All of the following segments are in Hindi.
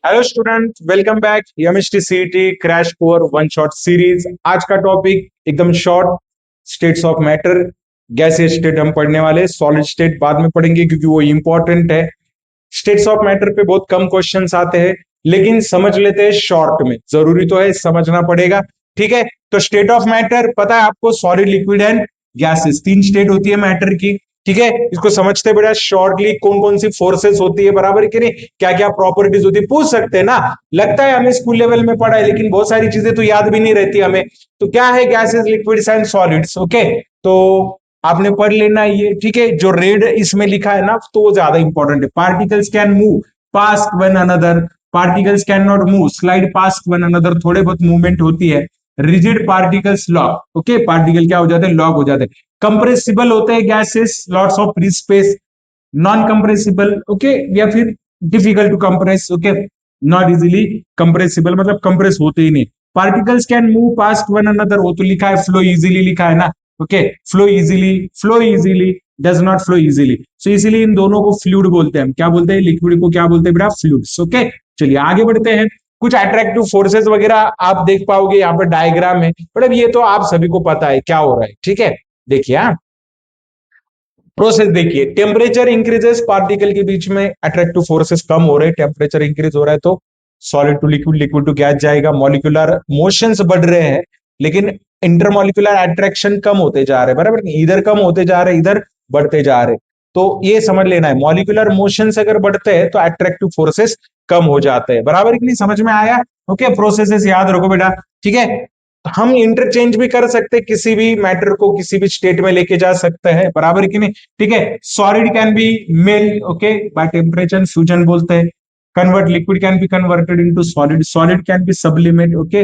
Hello student, welcome back MST CET crash core one shot series. आज का टॉपिक एकदम शॉर्ट, स्टेट्स ऑफ मैटर। गैसीय स्टेट हम पढ़ने वाले, सॉलिड स्टेट बाद में पढ़ेंगे क्योंकि वो इंपॉर्टेंट है। स्टेट्स ऑफ मैटर पे बहुत कम क्वेश्चंस आते हैं, लेकिन समझ लेते हैं शॉर्ट में, जरूरी तो है, समझना पड़ेगा। ठीक है, तो स्टेट ऑफ मैटर पता है आपको, सॉलिड, लिक्विड एंड गैसेस, तीन स्टेट होती है मैटर की। ठीक है, इसको समझते बेटा शॉर्टली, कौन कौन सी फोर्सेस होती है, बराबर कि नहीं, क्या क्या प्रॉपर्टीज होती है, पूछ सकते हैं ना। लगता है हमें स्कूल लेवल में पढ़ा है, लेकिन बहुत सारी चीजें तो याद भी नहीं रहती हमें। तो क्या है gases, liquids and solids. Okay, तो आपने पढ़ लेना ये। ठीक है, जो रेड इसमें लिखा है ना, तो वो ज्यादा इंपॉर्टेंट है। Particles can move past one another, particles can not move slide past one another, थोड़े बहुत मूवमेंट होती है। Rigid particles lock, okay, particle क्या हो जाते हैं, लॉक हो जाते हैं। कंप्रेसिबल होते हैं gases, lots of free space. Non compressible, okay, या फिर difficult to compress, okay, not easily compressible, मतलब कंप्रेस होते ही नहीं। Particles can move past one another, वो तो लिखा है, फ्लो इजीली लिखा है ना। Okay, flow easily, flow easily, does not flow easily. So इसीलिए इन दोनों को फ्लूइड बोलते हैं। हम क्या बोलते हैं, लिक्विड को क्या बोलते हैं बेटा, फ्लूइड्स। ओके, चलिए आगे बढ़ते हैं। कुछ अट्रैक्टिव फोर्सेस वगैरह आप देख पाओगे यहाँ पर डायग्राम में, मतलब ये तो आप सभी को पता है क्या हो रहा है। ठीक है, देखिए हाँ, प्रोसेस देखिए, टेम्परेचर इंक्रीजेस, पार्टिकल के बीच में अट्रैक्टिव फोर्सेस कम हो रहे हैं, टेम्परेचर इंक्रीज हो रहा है तो solid to liquid, liquid to gas जाएगा। मॉलिक्यूलर मोशंस बढ़ रहे हैं, लेकिन इंटरमॉलिक्यूलर अट्रैक्शन कम होते जा रहे हैं, बराबर, इधर कम होते जा रहे हैं, इधर बढ़ते जा रहे हैं। तो ये समझ लेना है, मॉलिक्यूलर मोशंस अगर बढ़ते हैं तो अट्रैक्टिव फोर्सेस कम हो जाते हैं, बराबर कि नहीं, समझ में आया। ओके, प्रोसेसेस याद रखो बेटा। ठीक है, हम इंटरचेंज भी कर सकते हैं, किसी भी मैटर को किसी भी स्टेट में लेके जा सकते हैं, बराबर कि नहीं। ठीक है, solid can be melt, okay, by temperature fusion बोलते हैं। Convert, liquid can be converted into solid, solid can be sublimate, okay,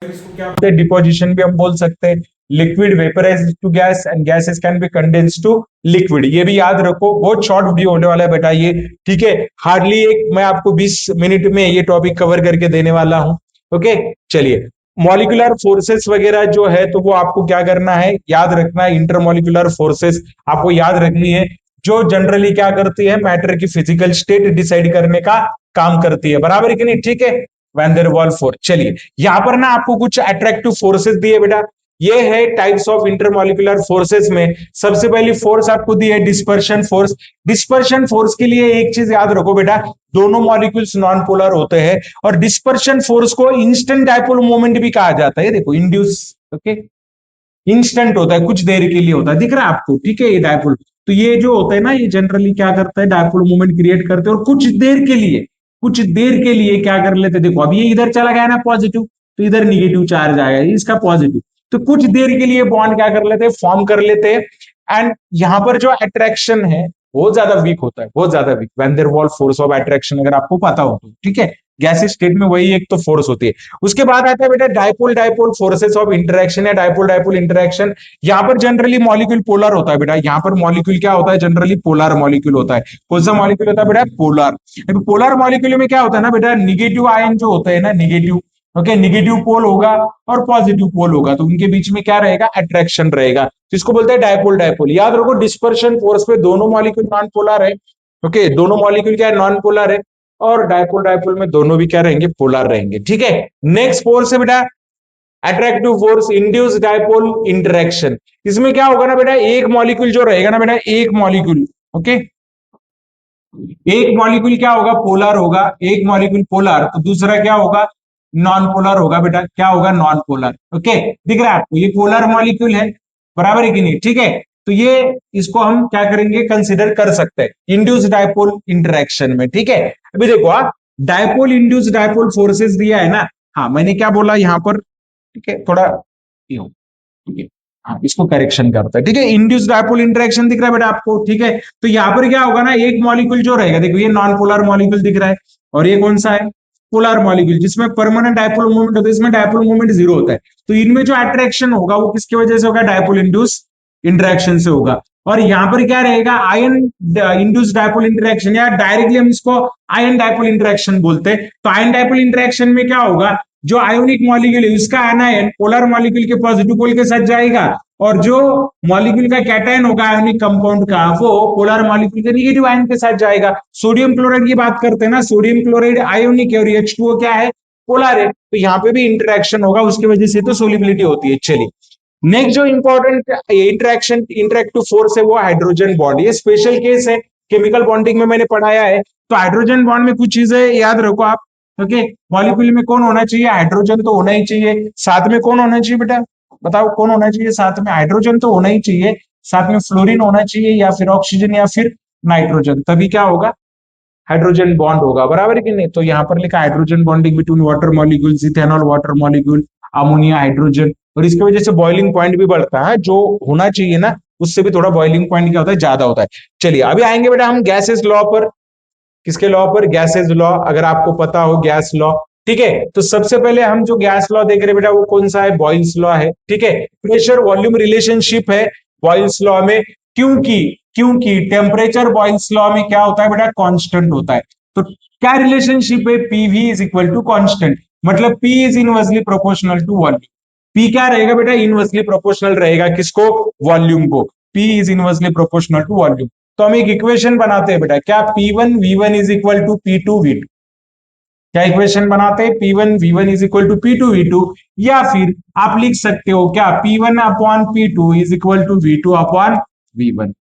इसको क्या बोलते हैं, डिपोजिशन भी हम बोल सकते हैं। Liquid vaporise to gas and gases can be condense to liquid, ये भी याद रखो। बहुत शॉर्ट वीडियो होने वाला है बेटा ये। ठीक है, हार्डली एक मैं आपको 20 मिनट में ये टॉपिक कवर करके देने वाला हूं। ओके, चलिए, मॉलिक्यूलर फोर्सेस वगैरह जो है तो वो आपको क्या करना है, याद रखना है। इंटरमॉलिक्यूलर फोर्सेस आपको याद रखनी है, जो जनरली क्या करती है, मैटर की फिजिकल स्टेट डिसाइड करने का काम करती है, बराबर कि नहीं। ठीक है, वैन देर वाल फोर्स। चलिए, यहां पर ना आपको कुछ अट्रैक्टिव फोर्सेस दिए बेटा, ये है टाइप्स ऑफ इंटरमॉलिक्यूलर फोर्सेस में। सबसे पहली फोर्स आपको दी है डिस्पर्शन फोर्स। डिस्पर्शन फोर्स के लिए एक चीज याद रखो बेटा, दोनों मॉलिक्यूल्स नॉन पोलर होते हैं, और डिस्पर्शन फोर्स को इंस्टेंट डायपोल मोमेंट भी कहा जाता है। देखो इंड्यूस, ओके, इंस्टेंट होता है, कुछ देर के लिए होता है, दिख रहा है आपको। ठीक है, ये डायपोल, तो ये जो होता है ना, ये जनरली क्या करता है, डायपोल मोमेंट क्रिएट करते हैं, और कुछ देर के लिए, कुछ देर के लिए क्या कर लेते, देखो अब ये इधर चला गया ना पॉजिटिव, तो इधर निगेटिव चार्ज आएगा, इसका पॉजिटिव, तो कुछ देर के लिए बॉन्ड क्या कर लेते हैं, फॉर्म कर लेते हैं। एंड यहां पर जो अट्रैक्शन है बहुत ज्यादा वीक होता है, बहुत ज्यादा weak, van der Waals force of attraction, अगर आपको पता हो तो। ठीक है, गैसीय स्टेट में वही एक तो फोर्स होती है। उसके बाद आता है बेटा dipole dipole forces of interaction या डायपोल डायपोल इंटरेक्शन। यहाँ पर जनरली मॉलिक्यूल पोलर होता है बेटा, यहाँ पर मॉलिक्यूल क्या होता है, जनरली पोलर मॉलिक्यूल होता है। कौन सा मॉलिक्यूल होता है बेटा, पोलर। पोलर मॉलिक्यूल में क्या होता है ना बेटा, निगेटिव आयन जो होते हैं ना, निगेटिव, ओके, निगेटिव पोल होगा और पॉजिटिव पोल होगा, तो उनके बीच में क्या रहेगा, अट्रैक्शन रहेगा, जिसको बोलते हैं डायपोल डायपोल। याद रखो, डिस्पर्शन फोर्स पे दोनों मॉलिक्यूल नॉन पोलर है, ओके, दोनों मॉलिक्यूल क्या है, नॉन पोलर है, और डायपोल डायपोल में दोनों भी क्या रहेंगे, पोलर रहेंगे। ठीक है, नेक्स्ट फोर्स है बेटा attractive force, induce dipole interaction. इसमें क्या होगा ना बेटा, एक मॉलिक्यूल जो रहेगा ना बेटा, एक मॉलिक्यूल, ओके, एक मॉलिक्यूल क्या होगा, पोलर होगा, एक मॉलिक्यूल पोलर, तो दूसरा क्या होगा, नॉन पोलर होगा बेटा, क्या होगा, नॉन पोलर। ओके, दिख रहा है आपको, ये पोलर मॉलिक्यूल है, बराबर है कि नहीं। ठीक है, तो ये, इसको हम क्या करेंगे, कंसिडर कर सकते हैं इंड्यूस डायपोल इंटरेक्शन में। ठीक है, अभी देखो डायपोल इंड्यूस डायपोल फोर्सेस दिया है ना। हाँ, मैंने क्या बोला यहाँ पर, ठीक है, थोड़ा ठीक है, हाँ, इसको करेक्शन करता है। ठीक है, इंड्यूस डायपोल इंटरेक्शन दिख रहा है बेटा आपको। ठीक है, तो यहाँ पर क्या होगा ना, एक मॉलिक्यूल जो रहेगा, देखो ये नॉन पोलर मॉलिक्यूल दिख रहा है, और ये कौन सा है, पोलर मॉलिक्यूल, जिसमें परमानेंट डायपोल मूवमेंट होता है, इसमें डायपोल मूवमेंट जीरो होता है। तो इनमें जो अट्रैक्शन होगा वो किसकी वजह से होगा, डायपोल इंड्यूस इंटरेक्शन से होगा। और यहाँ पर क्या रहेगा, आयन इंड्यूस डायपोल इंटरेक्शन, या डायरेक्टली हम इसको आयन डायपोल इंटरेक्शन बोलते हैं। तो आयन डायपोल इंटरेक्शन में क्या होगा, जो आयोनिक मॉलिक्यूल है उसका एनायन पोलर मॉलिक्यूल के पॉजिटिव पोल के साथ जाएगा, और जो मॉलिक्यूल का कैटायन होगा आयोनिक कंपाउंड का, वो पोलर मॉलिक्यूल के निगेटिव आयन के साथ जाएगा। सोडियम क्लोराइड की बात करते हैं ना, सोडियम क्लोराइड आयोनिक है और H2O क्या है, पोलर है, तो यहाँ पे भी इंटरेक्शन होगा, उसकी वजह से तो सोलिबिलिटी होती है। चलिए नेक्स्ट जो इंपॉर्टेंट इंटरेक्शन इंटरेक्टिव फोर्स है वो हाइड्रोजन बॉन्ड, ये स्पेशल केस है, केमिकल बॉन्डिंग में मैंने पढ़ाया है। तो हाइड्रोजन बॉन्ड में कुछ चीजें याद रखो आप। ओके, मॉलिक्यूल में कौन होना चाहिए, हाइड्रोजन तो होना ही चाहिए। साथ में कौन होना चाहिए बेटा, बताओ कौन होना चाहिए साथ में, हाइड्रोजन तो होना ही चाहिए, साथ में फ्लोरीन होना चाहिए या फिर ऑक्सीजन या फिर नाइट्रोजन, तभी क्या होगा, हाइड्रोजन बॉन्ड होगा, बराबर है कि नहीं। तो यहाँ पर लिखा hydrogen bonding between water molecules, ethanol water molecule, ammonia hydrogen, और इसकी वजह से बॉइलिंग पॉइंट भी बढ़ता है, जो होना चाहिए ना उससे भी थोड़ा बॉइलिंग पॉइंट क्या होता है, ज्यादा होता है। चलिए अभी आएंगे बेटा हम गैसेस लॉ पर, किसके लॉ पर, गैसेस लॉ, अगर आपको पता हो गैस लॉ। ठीक है, तो सबसे पहले हम जो गैस लॉ देख रहे हैं बेटा वो कौन सा है, बॉयल्स लॉ है। ठीक है, प्रेशर वॉल्यूम रिलेशनशिप है बॉयल्स लॉ में, क्योंकि क्योंकि टेम्परेचर बॉयल्स लॉ में क्या होता है बेटा, कांस्टेंट होता है। तो क्या रिलेशनशिप है, PV is equal to constant, मतलब P is inversely proportional to volume. P क्या रहेगा बेटा, इनवर्सली प्रोपोर्शनल रहेगा, किसको, वॉल्यूम को। P is inversely proportional to volume. तो हम एक इक्वेशन बनाते हैं बेटा, क्या P1 V1 is equal to P2 V2, क्या इक्वेशन बनाते हैं, P1 V1 is equal to P2 V2, या फिर आप लिख सकते हो क्या, P1 upon P2 is equal to V2 upon V1,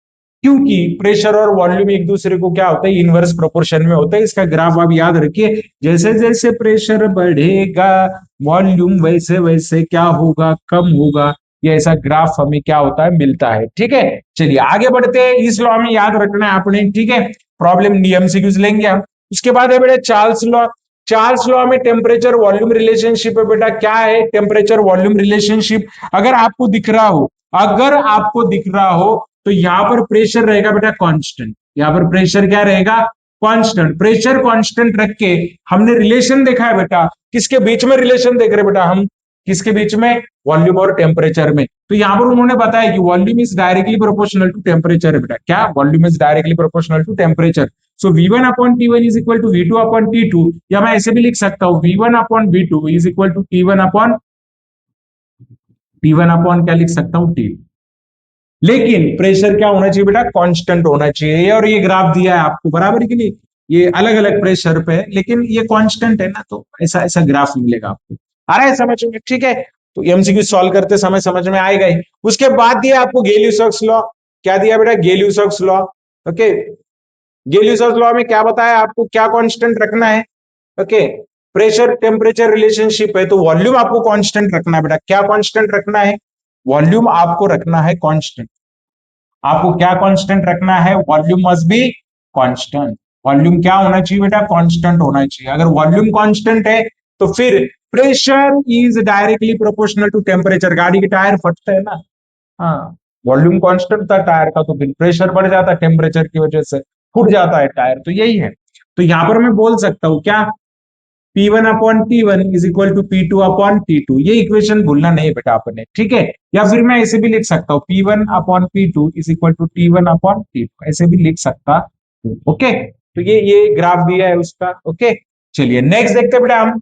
क्योंकि प्रेशर और वॉल्यूम एक दूसरे को क्या होता है, इनवर्स प्रोपोर्शन में होता है। इसका ग्राफ आप याद रखिए, जैसे जैसे प्रेशर बढ़ेगा वॉल्यूम वैसे वैसे क्या होगा, कम होगा। ये ऐसा ग्राफ हमें क्या होता है, मिलता है। ठीक है, चलिए आगे बढ़ते हैं, इस लॉ में याद रखना है आपने। ठीक है, प्रॉब्लम एमसीक्यूज लेंगे हम। उसके बाद है बेटा चार्ल्स लॉ। चार्ल्स लॉ में टेम्परेचर वॉल्यूम रिलेशनशिप है बेटा, क्या है, टेम्परेचर वॉल्यूम रिलेशनशिप। अगर आपको दिख रहा हो, अगर आपको दिख रहा हो तो यहां पर प्रेशर रहेगा बेटा कांस्टेंट, यहां पर प्रेशर क्या रहेगा, कांस्टेंट। प्रेशर कांस्टेंट रख के हमने रिलेशन देखा है बेटा, किसके बीच में रिलेशन देख रहे बेटा हम, किसके बीच में, वॉल्यूम और टेम्परेचर में। तो यहां पर उन्होंने बताया कि volume is directly proportional to temperature है बेटा, क्या, volume is directly proportional to temperature. So V1 upon T1 is equal to V2 upon T2, या मैं ऐसे भी लिख सकता हूं V1 upon V2 is equal to T1 upon क्या लिख सकता हूं, T। लेकिन प्रेशर क्या होना चाहिए बेटा, कांस्टेंट होना चाहिए, और ये ग्राफ दिया है आपको, बराबर के लिए, ये अलग अलग प्रेशर पे है लेकिन ये कांस्टेंट है ना, तो ऐसा ऐसा ग्राफ मिलेगा आपको। आ रहा है समझ में, ठीक है। तो एमसीक्यू सॉल्व करते समय समझ में आएगा ही। उसके बाद दिया आपको गेली-ल्यूसाक्स लॉ, क्या दिया बेटा, गेली-ल्यूसाक्स लॉ। ओके, गेली-ल्यूसाक्स लॉ में क्या बताया आपको, क्या कांस्टेंट रखना है। ओके, प्रेशर टेम्परेचर रिलेशनशिप है, तो वॉल्यूम आपको कांस्टेंट रखना है बेटा, क्या कांस्टेंट रखना है, वॉल्यूम आपको रखना है कांस्टेंट। आपको क्या कांस्टेंट रखना है, volume must be constant. Volume क्या होना चाहिए बेटा, कांस्टेंट होना चाहिए। अगर वॉल्यूम कांस्टेंट है तो फिर pressure is directly proportional to temperature. गाड़ी के टायर फटते हैं ना, हाँ, वॉल्यूम कांस्टेंट था टायर का, तो फिर प्रेशर बढ़ जाता है टेम्परेचर की वजह से, फूट जाता है टायर, तो यही है। तो यहां पर मैं बोल सकता हूं क्या, P1 upon T1 is equal to P2 upon T2, ये इक्वेशन भूलना नहीं बेटा आपने, ठीक है। या फिर मैं ऐसे भी लिख सकता हूँ P1 upon P2 is equal to T1 upon T2, ऐसे भी लिख सकता हूँ। ओके, तो ये ग्राफ दिया है उसका। ओके, चलिए नेक्स्ट देखते हैं बेटा हम।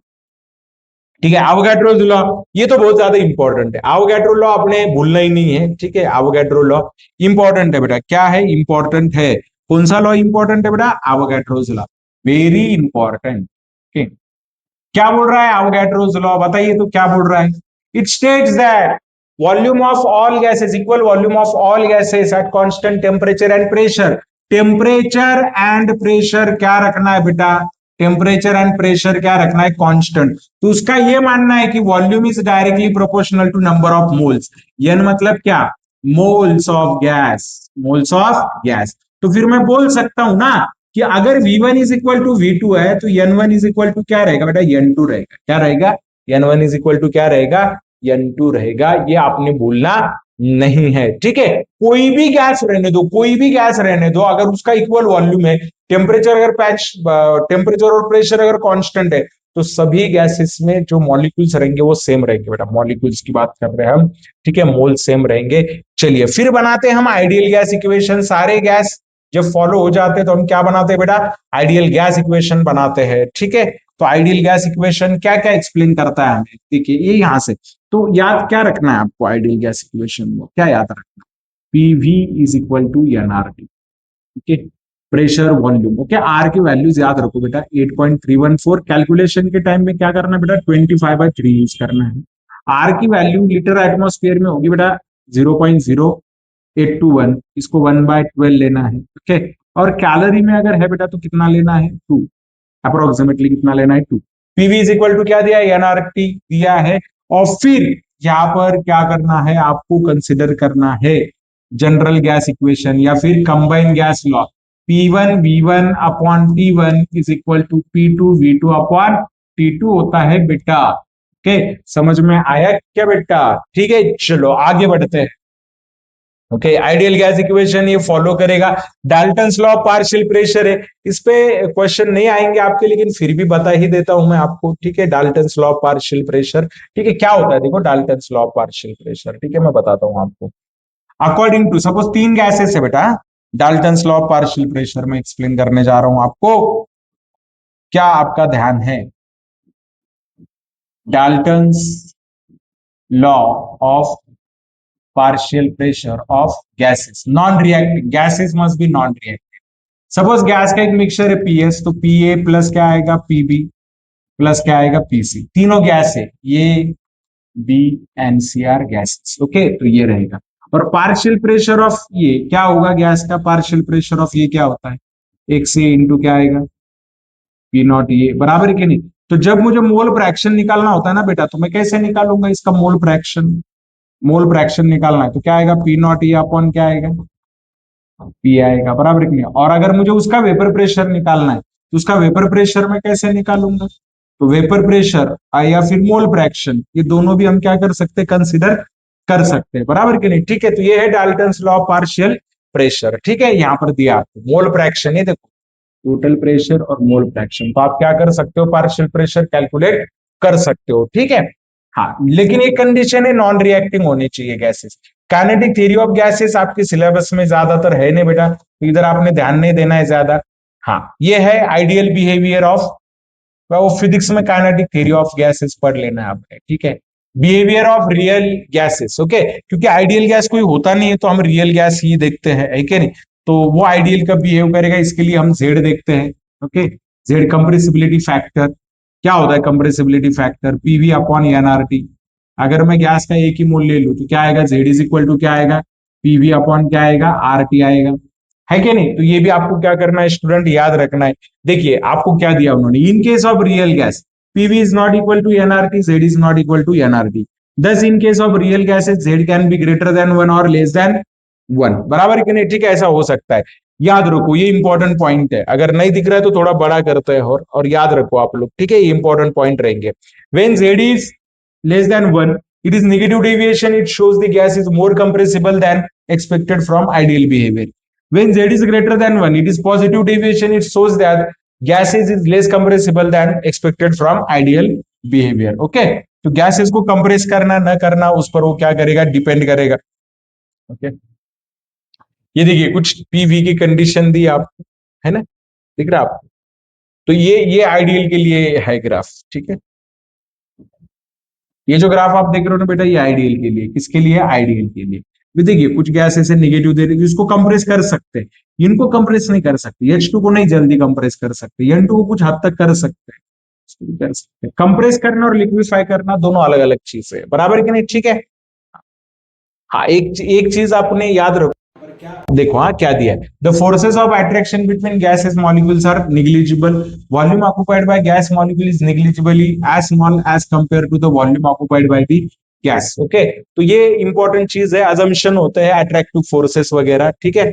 ठीक है, एवोगैड्रोस लॉ, ये तो बहुत ज्यादा इंपॉर्टेंट है, एवोगैड्रो लॉ आपने भूलना ही नहीं है। ठीक है, एवोगैड्रो लॉ इंपॉर्टेंट है बेटा, क्या है, इंपॉर्टेंट है। कौन सा लॉ इंपॉर्टेंट है बेटा, एवोगैड्रोस लॉ, वेरी इंपॉर्टेंट। क्या बोल रहा है एवोगैड्रोस लॉ, बताइए तो क्या बोल रहा है। It states that volume of all gases equal volume of all gases at constant temperature and pressure. Temperature and pressure क्या रखना है बेटा, टेम्परेचर एंड प्रेशर क्या रखना है, कांस्टेंट। तो उसका ये मानना है कि volume is directly proportional to number of moles. N मतलब क्या, moles of gas, moles of gas. तो फिर मैं बोल सकता हूं ना कि अगर V1 is equal to V2 है तो N1 इज इक्वल टू क्या रहेगा बेटा, N2 रहेगा। क्या रहेगा, N1 इज इक्वल टू क्या रहेगा, N2 रहेगा। ये आपने भूलना नहीं है, ठीक है। कोई भी गैस रहने दो, कोई भी गैस रहने दो, अगर उसका इक्वल वॉल्यूम है, टेम्परेचर अगर टेम्परेचर और प्रेशर अगर कांस्टेंट है, तो सभी गैसेस में जो मॉलिक्यूल्स रहेंगे वो सेम रहेंगे बेटा। मॉलिक्यूल्स की बात कर रहे हैं हम, ठीक है, मोल सेम रहेंगे। चलिए फिर बनाते हैं हम आइडियल गैस इक्वेशन। सारे गैस जब फॉलो हो जाते हैं तो हम क्या बनाते हैं बेटा, आइडियल गैस इक्वेशन बनाते हैं, ठीक है। तो आइडियल गैस इक्वेशन क्या क्या एक्सप्लेन करता है हमें, देखिए ये यहां से। तो याद क्या रखना है आपको आइडियल गैस इक्वेशन में, क्या याद रखना है? PV is equal to NRT, okay, pressure volume, okay. R की वैल्यूज याद रखो बेटा, 8.314। कैलकुलेशन के टाइम में क्या करना है बेटा, 25/3 यूज करना है। आर की वैल्यू लीटर एटमॉस्फेयर में होगी बेटा 0.0821, इसको 1/12 लेना है, ओके। और कैलोरी में अगर है बेटा तो कितना लेना है, 2, अप्रोक्सीमेटली कितना लेना है, 2। पीवी इज इक्वल टू क्या दिया है, एनआरटी दिया है। और फिर यहाँ पर क्या करना है आपको, कंसिडर करना है जनरल गैस इक्वेशन या फिर combine gas law. P1 V1 upon T1 is equal to P2 V2 upon T2 होता है बेटा, ओके। समझ में आया क्या बेटा? ठीक है, चलो आगे बढ़ते हैं। ओके, आइडियल गैस इक्वेशन ये फॉलो करेगा। Dalton's law of partial pressure है, इस पे क्वेश्चन नहीं आएंगे आपके, लेकिन फिर भी बता ही देता हूं मैं आपको, ठीक है। Dalton's law of partial pressure, ठीक है, क्या होता है देखो Dalton's law of partial pressure, ठीक है, मैं बताता हूं आपको। अकॉर्डिंग टू, सपोज 3 गैसेस है बेटा, Dalton's law of partial pressure में एक्सप्लेन करने जा रहा हूं आपको, क्या आपका ध्यान है? Dalton's law of partial pressure of gases, non reacting gases must be non reacting। Suppose gas का एक मिक्सचर है पीएस, तो पीए प्लस क्या आएगा, पीबी प्लस क्या आएगा, पीसी। तीनों गैस है, ये बी एनसीआर गैसेस, ओके, तो ये रहेगा। और पार्शियल प्रेशर ऑफ ये क्या होगा, गैस का पार्शियल प्रेशर ऑफ ये क्या होता है, एक से इंटू क्या आएगा, पी नॉट, ये बराबर है कि नहीं। तो जब मुझे मोल फ्रैक्शन निकालना होता है ना बेटा, तो मैं कैसे निकालूंगा इसका मोल फ्रैक्शन, मोल फ्रैक्शन निकालना है तो क्या आएगा, पी नॉट ई अपॉन क्या आएगा, पी आएगा, बराबर कि नहीं। और अगर मुझे उसका वेपर प्रेशर निकालना है तो उसका वेपर प्रेशर मैं कैसे निकालूंगा, तो वेपर प्रेशर या फिर मोल फ्रैक्शन, ये दोनों भी हम क्या कर सकते हैं, कंसिडर कर सकते हैं, बराबर कि नहीं। ठीक है, तो ये है Dalton's law of partial pressure, ठीक है। यहाँ पर दिया आपको मोल फ्रैक्शन, ये देखो टोटल प्रेशर और मोल फ्रैक्शन, तो आप क्या कर सकते हो, पार्शियल प्रेशर कैलकुलेट कर सकते हो, ठीक है। हाँ, लेकिन एक कंडीशन है, नॉन रिएक्टिंग होनी चाहिए gases. Kinetic theory of gases आपके सिलेबस में ज्यादातर है नहीं बेटा, तो इधर आपने ध्यान नहीं देना है ज्यादा। हाँ, ये है आइडियल बिहेवियर ऑफ, वो फिजिक्स में काइनेटिक थ्योरी ऑफ गैसेस पढ़ लेना है आपने, ठीक है। Behaviour of real gases, okay, क्योंकि आइडियल गैस कोई होता नहीं है तो हम रियल गैस ही देखते हैं, है कि नहीं। तो वो आइडियल कब बिहेव करेगा, इसके लिए हम जेड देखते हैं, ओके। जेड कंप्रेसिबिलिटी फैक्टर, क्या होता है compressibility factor, PV upon NRT. अगर मैं गैस का एक ही मोल ले लूं तो क्या आएगा, जेड इज इक्वल टू क्या आएगा, पीवी अपॉन क्या आएगा, आर टी आएगा, है कि नहीं। तो ये भी आपको क्या करना है स्टूडेंट, याद रखना है। देखिए आपको क्या दिया उन्होंने, in case of real gas PV is not equal to nRT, Z is not equal to nRT. Thus in case of real gases Z can be greater than 1 और लेस देन 1, बराबर कि नहीं, ठीक है, ऐसा हो सकता है। याद रखो ये इंपॉर्टेंट पॉइंट है, अगर नहीं दिख रहा है तो थोड़ा बड़ा करते हैं और याद रखो आप लोग, ठीक है, ये इंपॉर्टेंट पॉइंट रहेंगे। When Z is less than 1, it is negative deviation, it shows the gas is more compressible than expected from ideal behavior. When z is greater than 1, it is positive deviation, it shows that gases is less compressible than expected from ideal behavior, okay। तो गैसेस को कंप्रेस करना न करना उस पर वो क्या करेगा, डिपेंड करेगा, ओके। ये देखिए कुछ पीवी की कंडीशन दी आपको, है ना, दिख रहा आपको। तो ये आइडियल के लिए है ग्राफ, ठीक है। ये जो ग्राफ आप देख रहे हो ना बेटा, ये आइडियल के लिए, किसके लिए, आइडियल के लिए। भी देखिए कुछ गैस ऐसे नेगेटिव दे रही है, इसको कंप्रेस कर सकते हैं, इनको कंप्रेस नहीं कर सकते, H2 को नहीं जल्दी कंप्रेस कर सकते, N2 को कुछ हद तक कर सकते हैं, इसको भी कर सकते हैं। कंप्रेस करना और लिक्विफाई करना दोनों अलग अलग चीज है, बराबर कि नहीं, ठीक है। हाँ, एक चीज आपने याद रखो, देखो हाँ क्या दिया है, the forces of attraction between gases molecules are negligible, volume occupied by gas molecule is negligibly as small as compare to the volume occupied by the gas, okay. तो ये इंपॉर्टेंट चीज है, अजम्पशन होते हैं अट्रैक्टिव फोर्सेस वगैरह, ठीक है।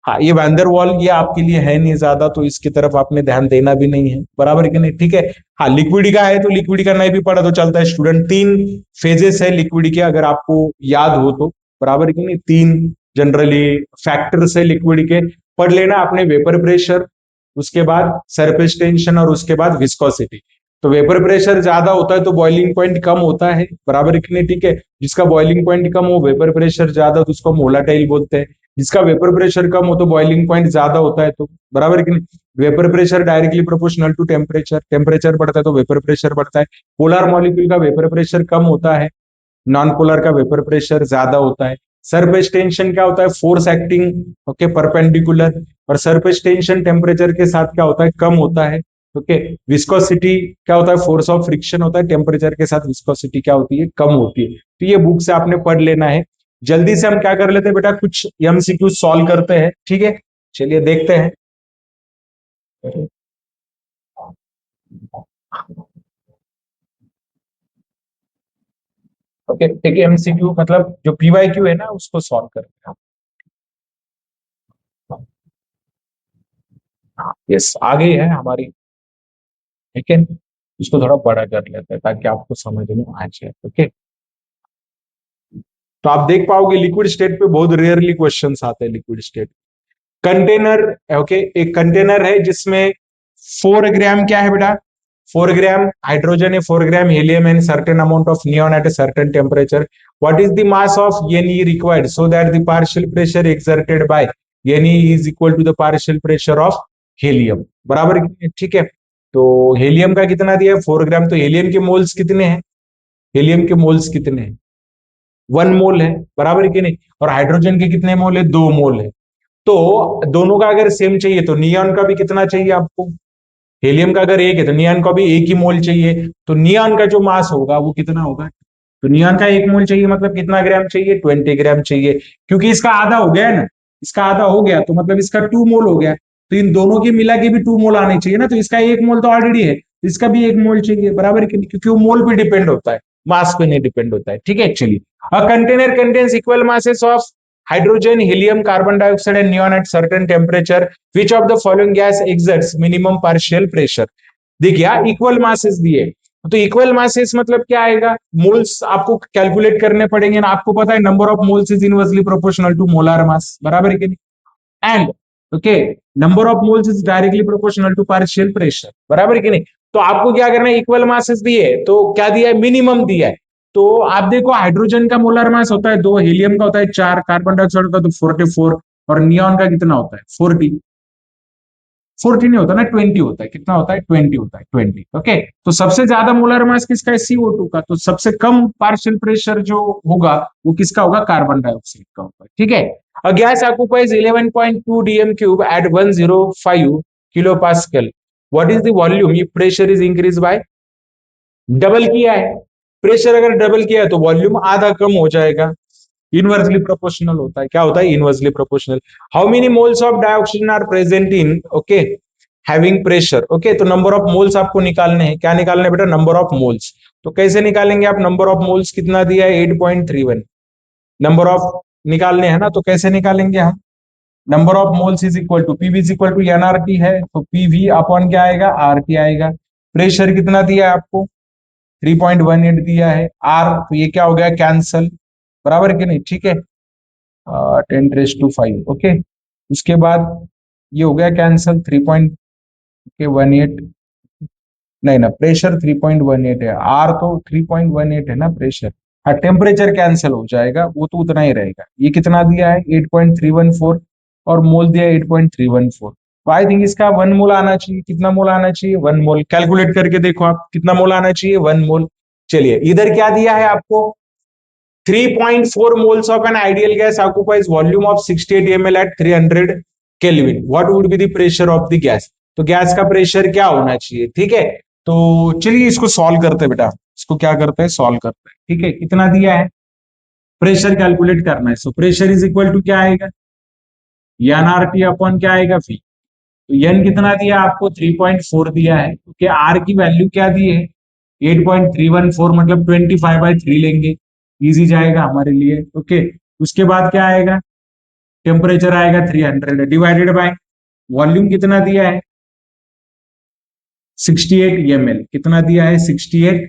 हाँ, ये वैन वॉल ये आपके लिए है नहीं ज्यादा, तो इसकी तरफ आपने ध्यान देना भी नहीं है, बराबर कि नहीं, ठीक है। हाँ, लिक्विड का है तो लिक्विड का नहीं भी पढ़ा तो चलता है स्टूडेंट, 3 फेजेस है लिक्विड के, अगर आपको याद हो तो, बराबर कि नहीं, 3 जनरली फैक्टर्स है लिक्विड के, पढ़ लेना आपने, वेपर प्रेशर, उसके बाद सरफेस टेंशन और उसके बाद विस्कोसिटी। तो वेपर प्रेशर ज्यादा होता है तो बॉइलिंग पॉइंट कम होता है, बराबर कि नहीं, ठीक है। जिसका बॉइलिंग पॉइंट कम हो, वेपर प्रेशर ज्यादा, तो उसको मोलाटाइल बोलते हैं। जिसका वेपर प्रेशर कम हो तो बॉइलिंग पॉइंट ज्यादा होता है, तो बराबर कि नहीं। Vapour pressure directly proportional to temperature, temperature बढ़ता है तो वेपर प्रेशर बढ़ता है। पोलर मॉलिक्यूल का वेपर प्रेशर कम होता है, नॉन पोलर का वेपर प्रेशर ज्यादा होता है। सरफेस टेंशन क्या होता है, फोर्स एक्टिंग ओके परपेंडिकुलर, और सरफेस टेंशन टेम्परेचर के साथ क्या होता है, कम होता है। ओके, विस्कोसिटी क्या होता है, फोर्स ऑफ फ्रिक्शन होता है, टेम्परेचर के साथ विस्कोसिटी क्या होती है, कम होती है। तो ये बुक से आपने पढ़ लेना है। जल्दी से हम क्या कर लेते हैं बेटा, कुछ एमसीक्यू सॉल्व करते हैं, ठीक है। चलिए देखते हैं। ओके, एक एमसीक्यू मतलब जो पीवाईक्यू है ना उसको सॉल्व करते हैं। यस, आगे है हमारी, ठीक है। इसको थोड़ा बड़ा कर लेते हैं ताकि आपको समझ में आ जाए। ओके, तो आप देख पाओगे लिक्विड स्टेट पे बहुत रेयरली क्वेश्चंस आते हैं। लिक्विड स्टेट कंटेनर, ओके, एक कंटेनर है जिसमें 4 ग्राम क्या है बेटा, 4 ग्राम हाइड्रोजन है, 4 gram helium and certain amount of neon at a certain temperature. What is the mass of Ne required so that the partial pressure exerted by Ne is equal to the partial pressure of helium, बराबर, ठीक है। तो हीलियम का कितना दिया है, 4 ग्राम, तो हीलियम के मोल्स कितने हैं, हीलियम के मोल्स कितने हैं, 1 मोल है, बराबर कि नहीं। और हाइड्रोजन के कितने मोल है, 2 मोल है। तो दोनों का अगर सेम चाहिए तो नियॉन का भी कितना चाहिए आपको, हीलियम का अगर एक है तो नियॉन का भी एक ही मोल चाहिए, तो नियॉन का जो मास होगा वो कितना होगा, तो नियॉन का 1 मोल चाहिए, मतलब कितना ग्राम चाहिए, 20 ग्राम चाहिए। क्योंकि इसका आधा हो गया है ना, इसका आधा हो गया तो मतलब इसका 2 मोल हो गया, तो इन दोनों की मिला के भी 2 मोल आने चाहिए ना, तो इसका 1 मोल तो ऑलरेडी है, इसका भी 1 मोल चाहिए, बराबर कि नहीं, क्योंकि वो मोल पे डिपेंड होता है, मास पे नहीं डिपेंड होता है, ठीक है। चलिए, a container contains equal masses of hydrogen, helium, carbon dioxide and neon at certain temperature. Which of the following gas exerts minimum partial pressure? देखिए इक्वल मासेस दिए, तो इक्वल मासेस मतलब क्या आएगा, मोल्स आपको कैलकुलेट करने पड़ेंगे ना, आपको पता है number of moles is inversely proportional to molar mass, बराबर है कि नहीं। And okay, number of moles is directly proportional to partial pressure, बराबर है कि नहीं। तो आपको क्या करना है, इक्वल मासेस दिए तो क्या दिया है, मिनिमम दिया है। तो आप देखो हाइड्रोजन का मोलर मास होता है 2, हीलियम का होता है 4, कार्बन डाइऑक्साइड का तो 44, और नियॉन का कितना होता है 40, 40 नहीं होता ना, 20 होता है, कितना होता है 20 होता है, 20, ओके। तो सबसे ज्यादा मोलर मास किसका है, CO2 का, तो सबसे कम पार्शियल प्रेशर जो होगा वो किसका होगा, कार्बन डाइऑक्साइड का होगा, ठीक है। A gas occupies 11.2 dm cube at 105 kilo pascal, what is the volume if pressure is increase by, double किया है, प्रेशर अगर डबल किया है तो वॉल्यूम आधा कम हो जाएगा, इनवर्सली प्रोपोर्शनल होता है, क्या होता है, inversely proportional. How many moles of dioxygen are present in, okay, having pressure, okay, तो नंबर ऑफ मोल्स आपको निकालने हैं, क्या निकालने हैं बेटा, नंबर ऑफ मोल्स। तो कैसे निकालेंगे आप, नंबर ऑफ मोल्स कितना दिया है 8.31, नंबर ऑफ निकालने हैं ना, तो कैसे निकालेंगे हम, number of moles is equal to PV is equal to NRT है, तो पीवी अपॉन क्या आएगा, आरटी आएगा। प्रेशर कितना दिया है आपको, 3.18 दिया है, आर तो ये क्या हो गया, कैंसल, बराबर कि नहीं, ठीक है। 10⁻⁵ ओके, उसके बाद ये हो गया कैंसल, 3.18, नहीं ना, प्रेशर 3.18 है, आर तो 3.18 है ना प्रेशर। हाँ, टेम्परेचर कैंसिल हो जाएगा, वो तो उतना ही रहेगा। ये कितना दिया है 8.314, और मोल दिया है 8.314, तो आई थिंक इसका 1 मोल आना चाहिए, कितना मोल आना चाहिए, 1 मोल, कैलकुलेट करके देखो आप कितना मोल आना चाहिए, 1 मोल। चलिए इधर क्या दिया है आपको, 3.4 moles of an ideal gas occupies volume of 68 ml at 300 Kelvin. What would be the pressure of the gas? तो गैस का प्रेशर क्या होना चाहिए, ठीक है। तो चलिए इसको सॉल्व करते हैं बेटा, इसको क्या करते हैं, सॉल्व करते हैं, ठीक है। कितना दिया है, प्रेशर कैलकुलेट करना है, so pressure is equal to क्या आएगा, एन आर टी अपॉन क्या आएगा, फी। तो एन कितना दिया आपको, 3.4 दिया है, क्योंकि आर की वैल्यू क्या दी है, 8.314, मतलब 25/3 लेंगे, इजी जाएगा हमारे लिए, ओके। उसके बाद क्या आएगा, टेम्परेचर आएगा 300 डिवाइडेड बाय वॉल्यूम कितना दिया है, 68 ml, कितना दिया है 68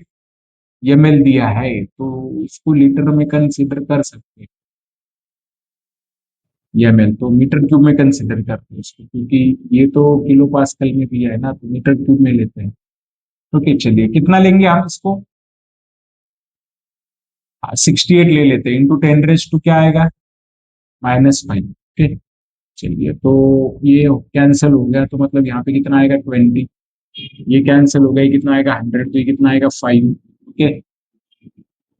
ml दिया है, तो इसको लीटर में कंसीडर कर सकते हैं, ml तो मीटर क्यूब में कंसीडर करते हैं इसको, क्योंकि ये तो किलो पास्कल में दिया है ना, तो मीटर क्यूब में लेते हैं। ओके, चलिए कितना लेंगे हम इसको, 68 ले लेते हैं, इंटू 10⁻² क्या आएगा, -5, ठीक, चलिए तो ये कैंसिल हो गया, तो मतलब यहाँ पे कितना आएगा 20, ये कैंसिल हो गया, ये कितना आएगा 100, तो ये कितना आएगा 5। ओके,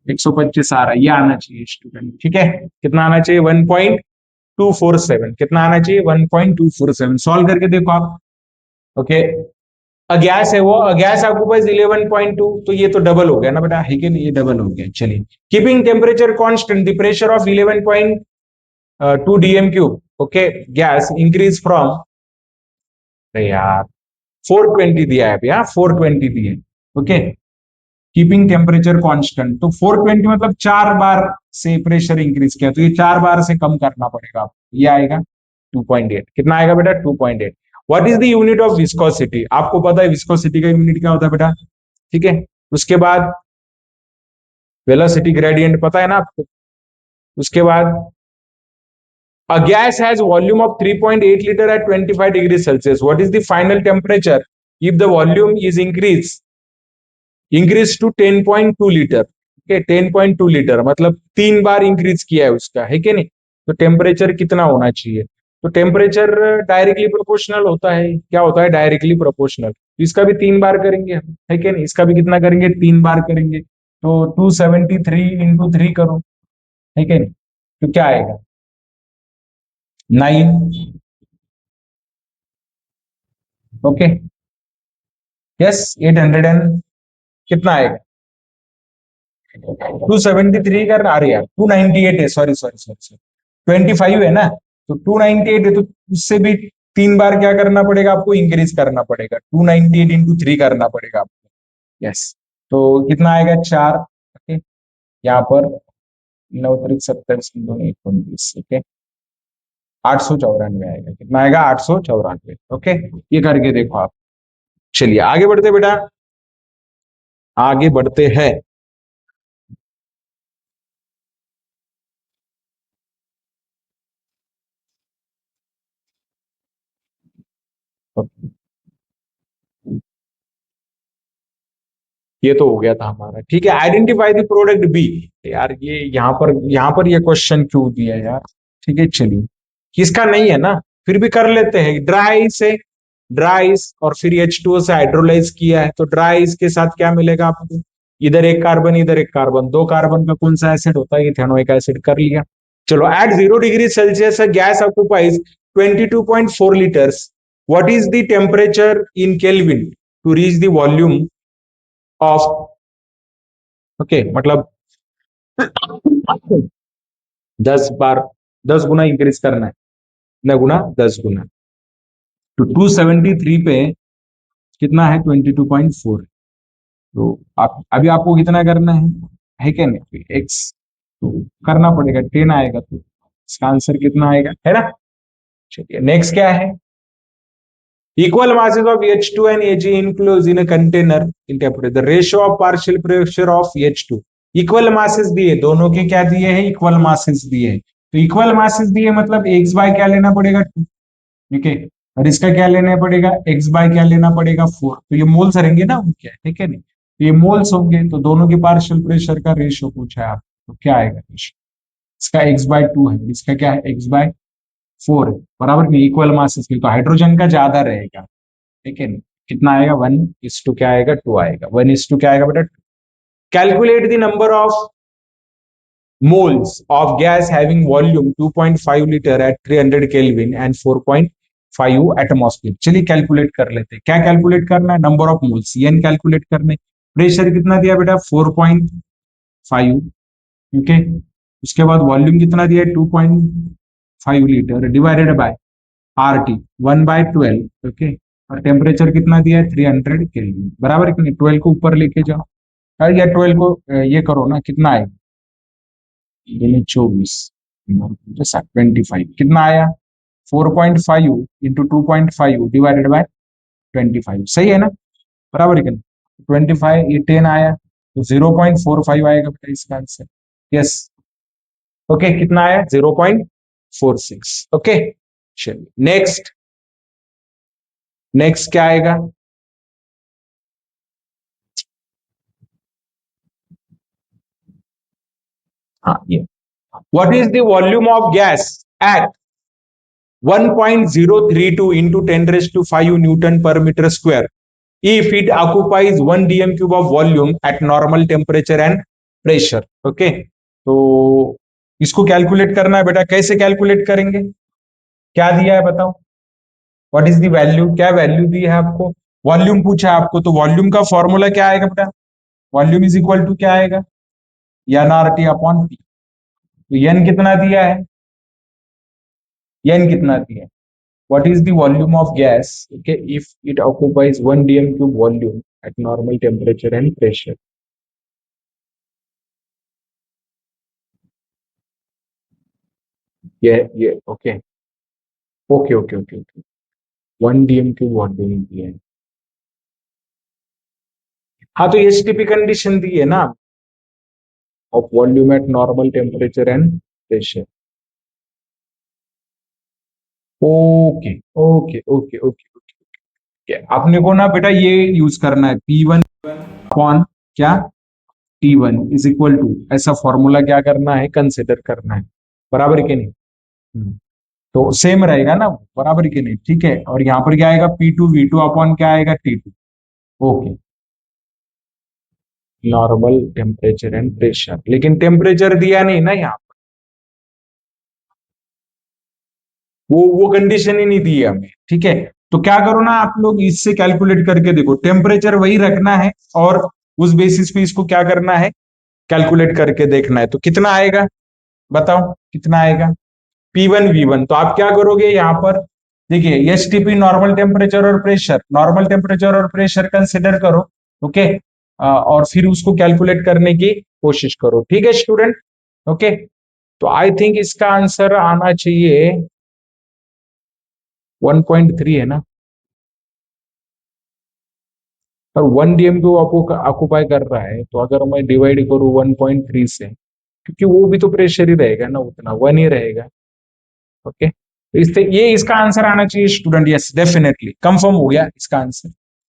125 आ रहा है, ये आना चाहिए स्टूडेंट। ठीक है, कितना आना चाहिए 1.247, कितना आना चाहिए 1.247, सॉल्व करके देखो आप। ओके, अगैस है वो, अगैस ऑक्यूपाइज 11.2, तो ये तो डबल हो गया ना बेटा, है कि नहीं, ये डबल हो गया। चलिए, keeping temperature constant the pressure of 11.2 DM cube, okay, gas increase from, अरे यार 420 दिया है भैया, 420 दिए। ओके, कीपिंग टेम्परेचर कांस्टेंट, तो 420 मतलब 4 बार से प्रेशर इंक्रीज किया, तो ये 4 बार से कम करना पड़ेगा आपको, ये आएगा 2.8, कितना आएगा बेटा 2.8। What is the unit of viscosity, आपको पता है विस्कोसिटी का यूनिट क्या होता है बेटा। ठीक है, उसके बाद वेलोसिटी ग्रेडियंट पता है ना आपको, उसके बाद a gas has volume of 3.8 liter at 25 degrees Celsius. What is the final temperature if the volume is increased to 10.2 litre. Okay, 10.2 litre मतलब 3 बार इंक्रीज किया है उसका, है कि नहीं, तो टेम्परेचर कितना होना चाहिए। तो टेम्परेचर डायरेक्टली प्रोपोर्शनल होता है, क्या होता है डायरेक्टली प्रोपोर्शनल, तो इसका भी 3 बार करेंगे हम, है कि नहीं, इसका भी कितना करेंगे 3 बार करेंगे, तो 273 इंटू 3 करो, है कि नहीं, तो क्या आएगा 9। ओके, यस 800 एंड कितना आएगा 273 कर, अरे यार 298 है, सॉरी सॉरी सॉरी सॉरी, 25 है ना, तो 298 है, तो उससे भी 3 बार क्या करना पड़ेगा आपको, इंक्रीज करना पड़ेगा, 298 इंटू 3 करना पड़ेगा आपको। यस, तो कितना आएगा 4। ओके, यहाँ पर 9 × 7 = 29, ओके, 894 आएगा, कितना आएगा 894। ओके, ये करके देखो आप। चलिए आगे बढ़ते बेटा, आगे बढ़ते हैं। ये तो हो गया था हमारा, ठीक है, आइडेंटिफाई द प्रोडक्ट बी। यार ये यहाँ पर ये क्वेश्चन क्यों दिया है यार। ठीक है, चलिए, किसका नहीं है ना, फिर भी कर लेते हैं। ड्राई से, ड्राई और फिर H2O से हाइड्रोलाइज किया है, तो ड्राई के साथ क्या मिलेगा आपको, इधर एक कार्बन इधर एक कार्बन, 2 कार्बन का कौन सा एसिड होता है, इथेनोइक एसिड, कर लिया। चलो, at 0 degree Celsius gas occupies 22.4 litres, what is the temperature in Kelvin to reach the volume of, okay, मतलब 10 बार, 10 गुना इंक्रीज करना है, कितना गुना 10 गुना, तो 273 पे कितना है 22.4, तो आप अभी आपको कितना करना है क्या नहीं, एक्स तो करना पड़ेगा, 10 आएगा, तो इसका आंसर कितना आएगा, है ना। चलिए नेक्स्ट क्या है, equal masses of H2 and Ag enclosed in a container in temperature. The ratio of partial pressure of H2, equal masses दिए, दोनों के क्या दिए हैं, इक्वल मासेस दिए हैं, तो इक्वल मासेस दिए मतलब एक्स बाय क्या लेना पड़ेगा 2, ठीक है, और इसका क्या लेना पड़ेगा एक्स बाय क्या लेना पड़ेगा 4, तो ये मोल्स रहेंगे ना उनके, ठीक है नहीं, तो ये मोल्स होंगे, तो दोनों के पार्शियल प्रेशर का रेशियो पूछा है आप, तो क्या आएगा रेशियो, इसका x/2 है, इसका क्या है x/4 है, बराबर नहीं, इक्वल मासेस की, तो हाइड्रोजन का ज्यादा रहेगा, ठीक है, कितना आएगा 1:2, क्या आएगा 2 आएगा, 1:2 क्या आएगा बेटा। Calculate the number of moles of gas having volume 2.5 liter at 300 Kelvin and 4.5 atmosphere. चलिए कैलकुलेट कर लेते हैं, क्या कैलकुलेट करना है, number of moles n calculate करने, प्रेशर कितना दिया बेटा 4.5, ठीक है, उसके बाद वॉल्यूम कितना दिया 2.5 litre divided by RT 1/12, okay, और टेम्परेचर कितना दिया है 300 केल्विन, बराबर कि नहीं, 12 को ऊपर लेके जाओ, या 12 को ये करो ना, कितना आएगा 24, 25 कितना आया 4.5 इंटू 2.5 डिवाइडेड बाय 25, सही है ना, बराबर है कि नहीं, 25 ये 10 आया, तो 0.45 आएगा बेटा इसका आंसर। यस, ओके, कितना आया 0.46। ओके, चलिए नेक्स्ट, नेक्स्ट क्या आएगा, हाँ ये, what is the volume of gas at 1.032 into 10 raised to 5 Newton per meter square if it occupies 1 dm cube of volume at normal temperature and pressure. Okay, तो इसको कैलकुलेट करना है बेटा। कैसे कैलकुलेट करेंगे? क्या दिया है बताओ? What is the value? क्या वैल्यू दी है आपको? वॉल्यूम पूछा है आपको, तो वॉल्यूम का फॉर्मूला क्या आएगा बेटा? वॉल्यूम इज इक्वल टू क्या आएगा? N R T upon P. तो एन कितना दिया है? एन कितना दिया है? What is the volume of gas, okay, if it occupies 1 dm cube volume at normal temperature and pressure? Yeah, okay, okay. 1 dm cube volume दिया है। हाँ, तो एसटीपी कंडीशन दी है ना, of volume at normal temperature and pressure. Okay okay okay okay okay, आपने को ना बेटा ये यूज करना है, P1 अपॉन क्या, T1 इज इक्वल टू, ऐसा फॉर्मूला क्या करना है, कंसिडर करना है। बराबर है कि नहीं? तो सेम रहेगा ना, बराबर के नहीं, ठीक है। और यहाँ पर क्या आएगा, P2 V2 अपॉन क्या आएगा, T2। Okay, normal temperature and pressure, लेकिन टेम्परेचर दिया नहीं ना यहाँ पर, वो कंडीशन ही नहीं दी है हमें, ठीक है। तो क्या करो ना आप लोग, इससे कैलकुलेट करके देखो, टेम्परेचर वही रखना है और उस बेसिस पे इसको क्या करना है, कैलकुलेट करके देखना है। तो कितना आएगा बताओ, कितना आएगा? P1 V1। तो आप क्या करोगे यहाँ पर, देखिए एसटीपी नॉर्मल टेम्परेचर और प्रेशर, नॉर्मल टेम्परेचर और प्रेशर कंसिडर करो, ओके, और फिर उसको कैलकुलेट करने की कोशिश करो, ठीक है स्टूडेंट। ओके, तो आई थिंक इसका आंसर आना चाहिए 1.3 है ना, और 1 डीएम को ऑक्यूपाई कर रहा है, तो अगर मैं डिवाइड करूँ 1.3 से, क्योंकि वो भी तो प्रेशर ही रहेगा ना, उतना 1 ही रहेगा। ओके, तो इससे ये इसका आंसर आना चाहिए स्टूडेंट, यस डेफिनेटली कंफर्म हो गया इसका आंसर।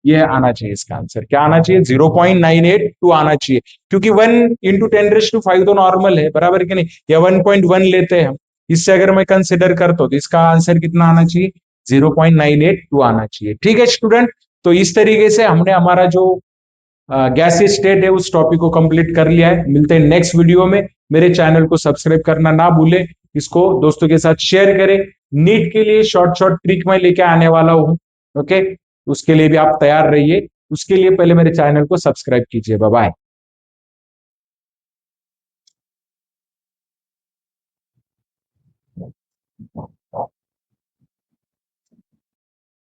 ये आना चाहिए, इसका आंसर क्या आना चाहिए, 0.982 आना चाहिए, क्योंकि 1 × 10⁵ तो नॉर्मल है, बराबर कि नहीं, या 1.1 लेते हैं हम, इससे अगर मैं कंसिडर करता हूं तो इसका आंसर कितना आना चाहिए, 0.982 आना चाहिए, ठीक है स्टूडेंट। तो इस तरीके से हमने हमारा जो गैस स्टेट है उस टॉपिक को कंप्लीट कर लिया है। मिलते हैं नेक्स्ट वीडियो में। मेरे चैनल को सब्सक्राइब करना ना भूले, इसको दोस्तों के साथ शेयर करें। नीट के लिए शॉर्ट शॉर्ट ट्रिक मैं लेके आने वाला हूं, ओके, उसके लिए भी आप तैयार रहिए। उसके लिए पहले मेरे चैनल को सब्सक्राइब कीजिए। Bye bye.